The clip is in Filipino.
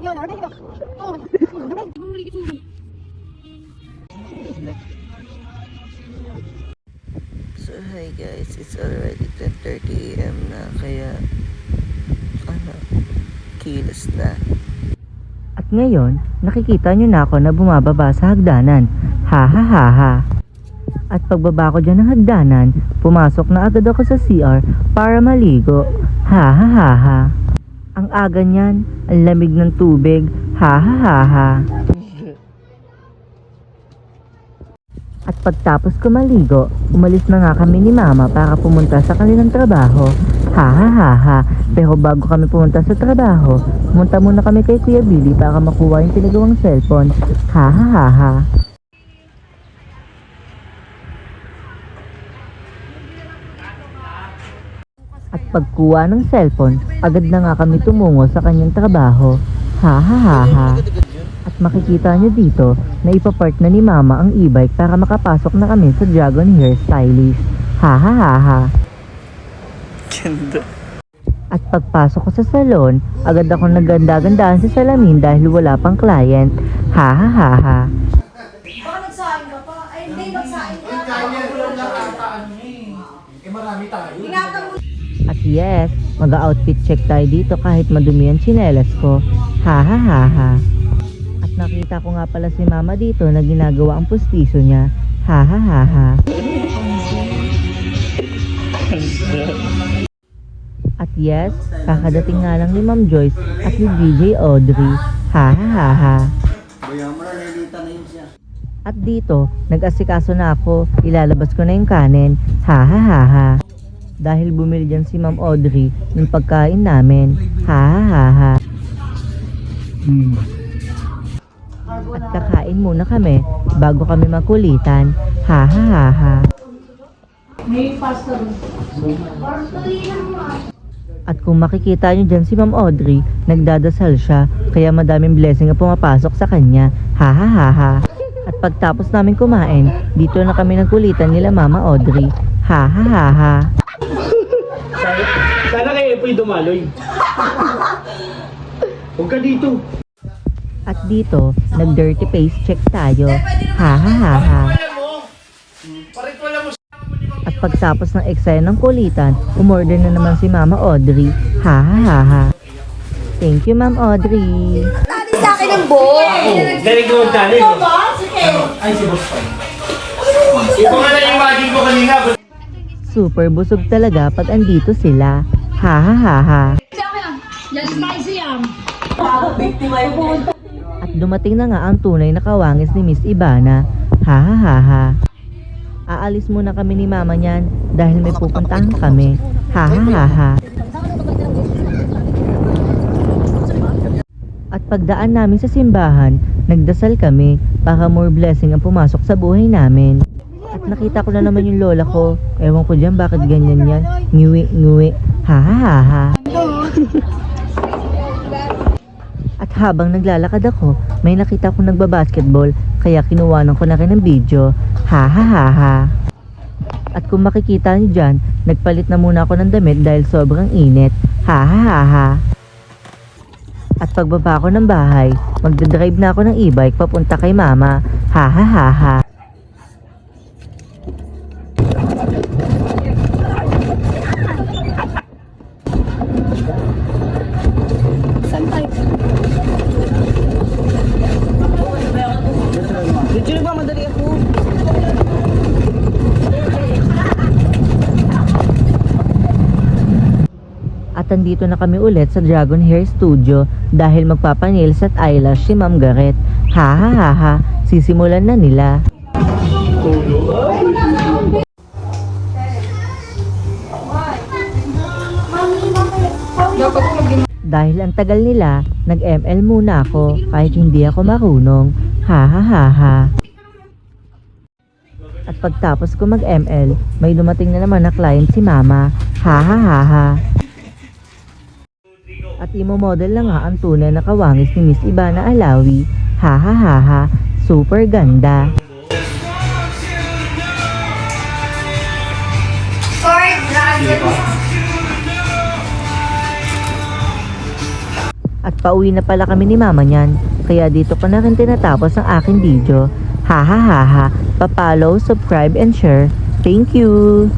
So hi guys, it's already 10:30 AM na, kaya kilos na. At ngayon, nakikita nyo na ako na bumababa sa hagdanan. Ha ha ha ha. At pagbaba ko dyan ng hagdanan, pumasok na agad ako sa CR para maligo. Ha ha ha ha. Ang aga niyan, ang lamig ng tubig. Ha ha ha ha. At pagtapos ko maligo, umalis na nga kami ni Mama para pumunta sa kanilang trabaho. Ha ha ha ha. Pero bago kami pumunta sa trabaho, pumunta muna kami kay Kuya Billy para makuha yung pinagawang cellphone. Ha ha ha ha. At pagkuha ng cellphone, agad na nga kami tumungo sa kanyang trabaho. Ha ha ha ha. At makikita nyo dito na ipapark na ni Mama ang e-bike para makapasok na kami sa Dragon Hair Stylist. Ha ha ha ha. Ganda. At pagpasok ko sa salon, agad ako naganda-gandaan sa salamin dahil wala pang client. Ha ha ha ha. Baka nagsaing ka pa. Ay, hindi, nagsaing ka. Marami tayo. Ingatan mo. At yes, mag-outfit check tayo dito kahit madumi ang tsinelas ko. Ha ha ha ha. At nakita ko nga pala si Mama dito na ginagawa ang pustiso niya. Ha ha ha ha. At yes, kakadating nga lang ni Ma'am Joyce at ni DJ Audrey. Ha ha ha ha. At dito, nag-asikaso na ako, ilalabas ko na yung kanin. Ha ha ha ha. Dahil bumili dyan si Ma'am Audrey ng pagkain namin. Ha ha ha ha. At kakain muna kami bago kami makulitan. Ha ha ha ha. May pasta rin. At kung makikita nyo dyan si Ma'am Audrey, nagdadasal siya, kaya madaming blessing ang pumapasok sa kanya. Ha ha ha ha. At pagtapos namin kumain, dito na kami nagkulitan nila Mama Audrey. Ha ha ha ha. Sana kayo po'y dumaloy. Huwag ka dito. At dito, nag-dirty face check tayo. Ha ha ha ha. At pagtapos ng eksena ng kulitan, umorder na naman si Mama Audrey. Ha ha ha ha. Thank you, Ma'am Audrey. Tali sa akin ng buhok. Dali ko magtali. Sige. Ay, si Boss Pai. Ito nga na yung imagine ko kanina. Super busog talaga pag andito sila. Ha ha ha ha. Yan, spicy yan. At dumating na nga ang tunay na kawangis ni Miss Ivana. Ha ha ha ha. Aalis muna kami ni Mama niyan dahil may pupuntahan kami. Ha ha ha ha. At pagdaan namin sa simbahan, nagdasal kami para more blessing ang pumasok sa buhay namin. At nakita ko na naman yung lola ko. Ewan ko dyan bakit ganyan yan. Nguwi, nguwi. Ha ha ha ha. At habang naglalakad ako, may nakita ko nagbabasketball, kaya kinuwanan ko na rin ng video. Ha ha ha ha. At kung makikita niyo dyan, nagpalit na muna ako ng damit dahil sobrang init. Ha ha ha ha. At pagbaba ko ng bahay, magdadrive na ako ng e-bike papunta kay Mama. Ha ha ha ha. Dito na ba madali ako? At andito na kami ulit sa Dragon Hair Studio dahil magpapanails at eyelash si Ma'am Gareth. Ha ha ha ha. Sisimulan na nila. Dahil ang tagal nila, nag-ML muna ako kahit hindi ako marunong. Ha ha ha ha. At pagtapos ko mag-ML, may dumating na naman na client si Mama. Ha ha ha ha. At imo-model na nga ang tunay na kawangis ni Miss Ivana Alawi. Ha ha ha ha. Super ganda. At pauwi na pala kami ni mama niyan. Kaya dito ko na rin tinatapos ang aking video. Ha ha ha ha. Pa-follow, subscribe and share. Thank you!